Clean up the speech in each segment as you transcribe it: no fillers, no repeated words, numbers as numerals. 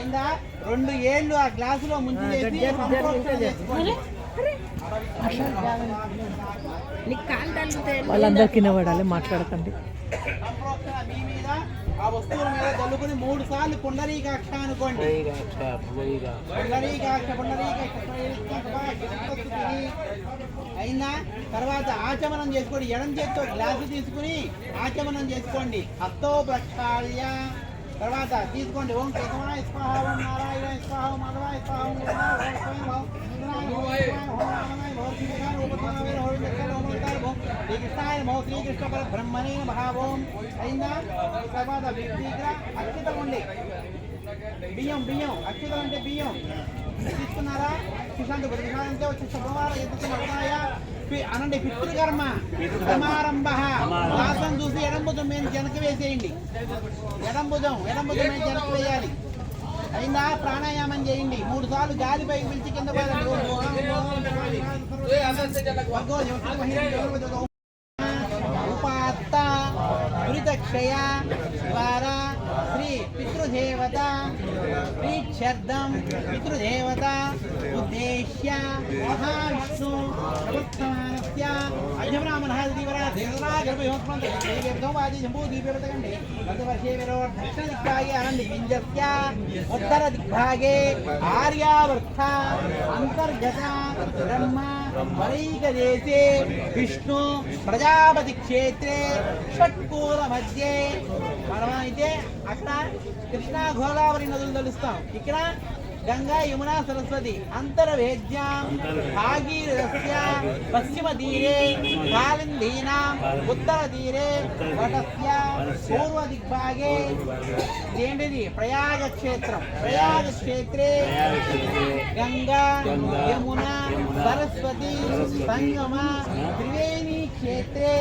అయిందా 2 ఏళ్ళు ఆ గ్లాసులో ముంచి వాళ్ళందరూ కింద పడాలి, మాట్లాడకండి. మీ మీద ఆ వస్తువుల మీద చల్లుకుని 3 సార్లు పుండరీకాక్ష అనుకోండి. అయిందా? తర్వాత ఆచమనం చేసుకోండి. ఎడం చేతితో గ్లాసు తీసుకుని ఆచమనం చేసుకోండి. హస్తో ప్రక్షాళ్య తర్వాత తీసుకోండి. ఓం కేశవాయ స్వాహ, ఓం నారాయణ స్వాహ, ఓం మాధవాయ స్వాహ, ఓం శ్రీకృష్ణాయ నమో, శ్రీకృష్ణ పరబ్రహ్మణే నమః. ఓం అయిందా? తర్వాత అక్షితం ఉండి బియ్యం అక్షితం అంటే బియ్యం తీసుకున్నారా? సుశాంతి ప్రతిశాంతి వచ్చి శుభవారం ఎదుగుతున్నాయా అనండి. పితృకర్మ సమారంభ వాసం చూసి ఎడంబుధం మీద జనక వేసేయండి. ఎడంబుధం మీద జనక వేయాలి. అయిందా? ప్రాణాయామం చేయండి. 3 సార్లు గాలి పైకి పిలిచి కింద ఉపాత్త దురితక్షయ ద్వారా శ్రీ పితృదేవత ప్రీత్యర్థం పితృదేవత ఉద్దేశ్య మహావిష్ణు ప్రవర్తమానస్య అజబ్రాహ్మణ దీవరా దేవరా గర్భయోత్మంత దేవేర్గోవాది జంబూ దీపేవతకండి గతవర్షే విరోధక్షణ దిగ్భాగే అనండి వింజస్య ఉత్తర దిగ్భాగే ఆర్యావర్త అంతర్గత బ్రహ్మ వరైకదేశే విష్ణు ప్రజాపతి క్షేత్రే షట్కూల మధ్యే. మనమైతే అక్కడ కృష్ణా గోదావరి నదులు తలుస్తాం. ఇక్కడ గంగా యమునా సరస్వతి అంతర్వేద్యాం భాగీరథస్య పశ్చిమ తీరే కాలిందీనాం ఉత్తర తీరే వటస్య పూర్వ దిగ్భాగే ఏంటిది ప్రయాగ క్షేత్రం. ప్రయాగ క్షేత్రే గంగా యమున సరస్వతి సంగమ త్రివేణి క్షేత్రే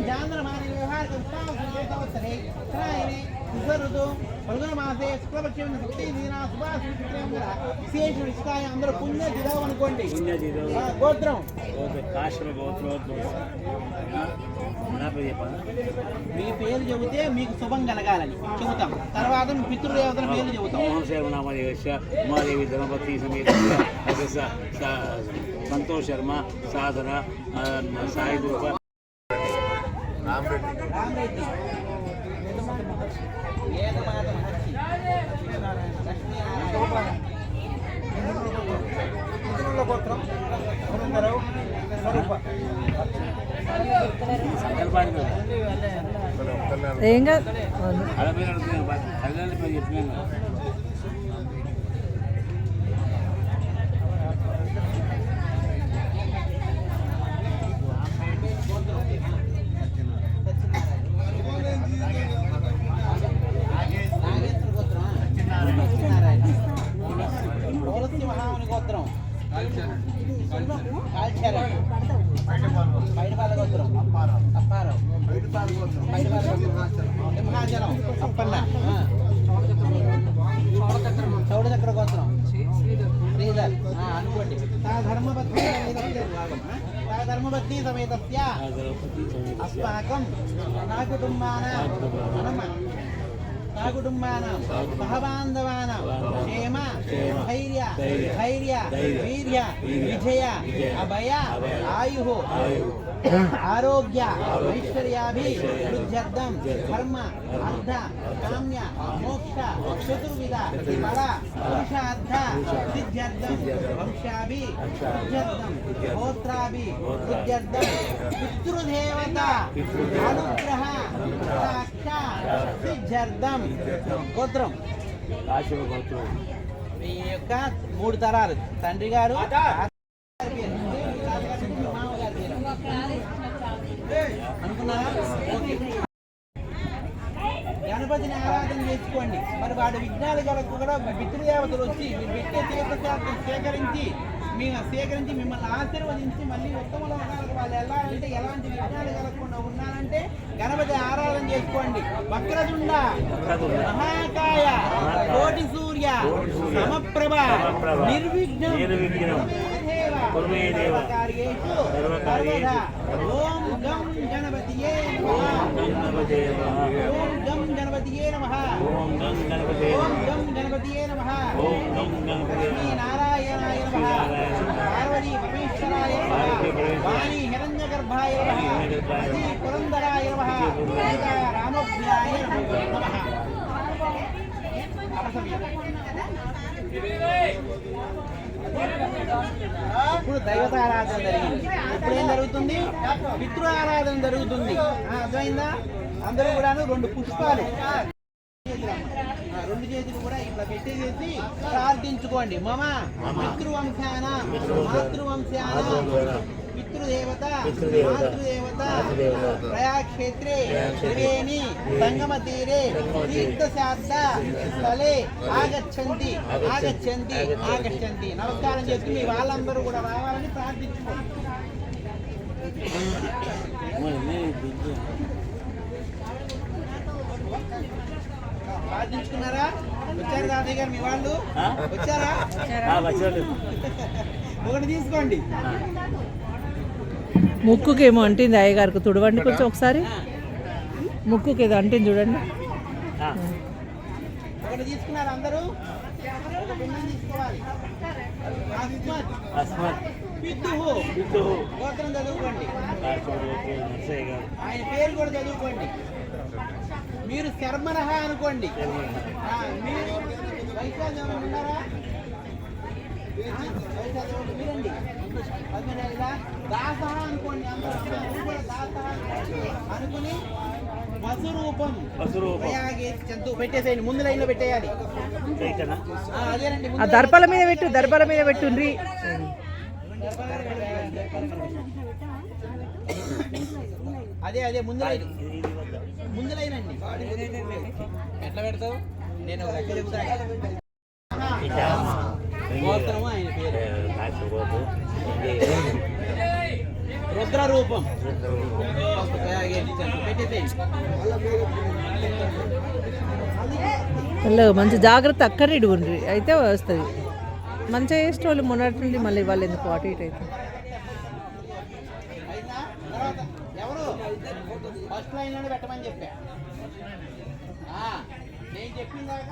చాంద్రమాన వ్యవహారిక ఉత్సవత్సరే ఋతు పలుగున మాసే శుక్లపక్షం శక్తి విశేష ఇష్టాయ అందరూ పుణ్య జిరావు అనుకోండి. గోత్రం మీ పేరు చెబితే మీకు శుభం కలగాలని చెబుతాం. తర్వాత పితృదేవతల పేర్లు చెబుతాం. ఉమాదేవి ధర్మపతి సమేత సంతోష్ శర్మ సాధన సాయి రూప రామరెడ్డి గోత్రం ఏం కాదు. గోత్రం పైడిపాల గోత్రం అప్పారావు సింహాచలం అప్పన్న చౌడచక్ర గోత్రం శ్రీధర్ అనుకోండి. ధర్మపత్ని సమేతస్య అస్మాకం నా కుటుంబానాం సహబాంధవానాం క్షేమ ధైర్య వీర్య విజయ అభయ ఆయు ఆరోగ్య ఐశ్వర్యాభివృద్ధ్యర్థం ధర్మ అర్థ కామ్య మోక్ష చతుర్విధ ఫల పురుషార్థ సిద్ధ్యర్థం వంశాభివృద్ధ్యర్థం గోత్రాభివృద్ధ్యర్థం పితృదేవత అనుగ్రహ సిద్ధ్యర్థం. గోత్రం మీ యొక్క 3 తరాలు తండ్రి గారు అనుకున్నారా? గణపతిని ఆరాధన చేసుకోండి. మరి వాడి విఘ్నాలు కలకు కూడా పితృదేవతలు వచ్చి మీరు పెట్టే తీర్థశాస్త్రం సేకరించి మిమ్మల్ని ఆశీర్వదించి మళ్ళీ ఉత్తమంలో ఉండాలి. వాళ్ళు వెళ్ళాలంటే ఎలాంటి విఘ్నాలు కలగకుండా ఉండాలంటే గణపతి ఆరాధన చేసుకోండి. వక్రతుండ మహాకాయ కోటి సూర్య సమప్రభ నిర్విఘ్నం ఓం గం గణపతియే నమః. ఓం గం గణపతియే నమః. ఓం గం గణపతియే గణపతియే నమః. ఓం గం గణపతి లక్ష్మీ నారాయణాయ నమః. పార్వతీ పరమేశ్వరాయ నమః. వాణి హిరణ్యగర్భాయ నమః. అతి పురందరాయ నమః. సీతా రామభ్యాయ నమః. ఇప్పుడు దైవత ఆరాధన జరిగింది. ఇప్పుడు ఏం జరుగుతుంది? పితృ ఆరాధన జరుగుతుంది. అర్థమైందా? అందరూ కూడాను 2 పుష్పాలు, 2 చేతులు కూడా ఇట్లా పెట్టేసి ప్రార్థించుకోండి. మమ పితృవంశాన మాతృవంశాన పితృదేవత మాతృదేవత ప్రయాక్షేత్రే త్రివేణి సంగమ తీరే తీర్థశాస్త్ర స్థలే ఆగచ్చంతి ఆగచ్చంతి ఆగచ్చంతి. నమస్కారం చేస్తూ మీ వాళ్ళందరూ కూడా రావాలని ప్రార్థించుకోండి. ప్రార్థించుకున్నారా? వచ్చారు తాతయ్య గారు మీ వాళ్ళు వచ్చారా? ఒకటి తీసుకోండి. ముక్కుకి ఏమో అంటింది అయ్యగారికి, తుడవండి కొంచెం ఒకసారి. ముక్కుకి ఏదో అంటింది చూడండి. ఒకటి తీసుకున్నారు అందరూ. ఒక పిండం తీసుకోవాలి. అస్మత్ పితుహు గోత్రం చదువుకోండి. ఆయన పేరు కూడా చదువుకోండి. మీరు శర్మనహ అనుకోండి. మీరు వైశాఖం ఉన్నారా? మీరండి దాస అనుకోండి. అందరూ కూడా దాస అనుకుని వసురూపం జంతువు పెట్టేసేయండి. ముందు లైన్లో పెట్టేయాలి. అదేనండి, ఆ దర్పల మీద పెట్టు, దర్పల మీద పెట్టుండ్రి. అదే అదే ముందు లైన్, ముందు లైన్ అండి. ఎట్లా పెడతావు? నేను ఒక లెక్క చెబుతాను. గోత్రము ఆయన పేరు రుద్ర రూపం మంచి జాగ్రత్త అక్కడే ఇడుగుండ్రి అయితే వస్తుంది. మంచిగా చేసిన వాళ్ళు మొన్నటి నుండి మళ్ళీ వాళ్ళు ఎందుకు అటు ఇటు అయితే. ఎవరు ఫస్ట్ లైన్ లోనే పెట్టమని చెప్పా. నేను చెప్పిందాక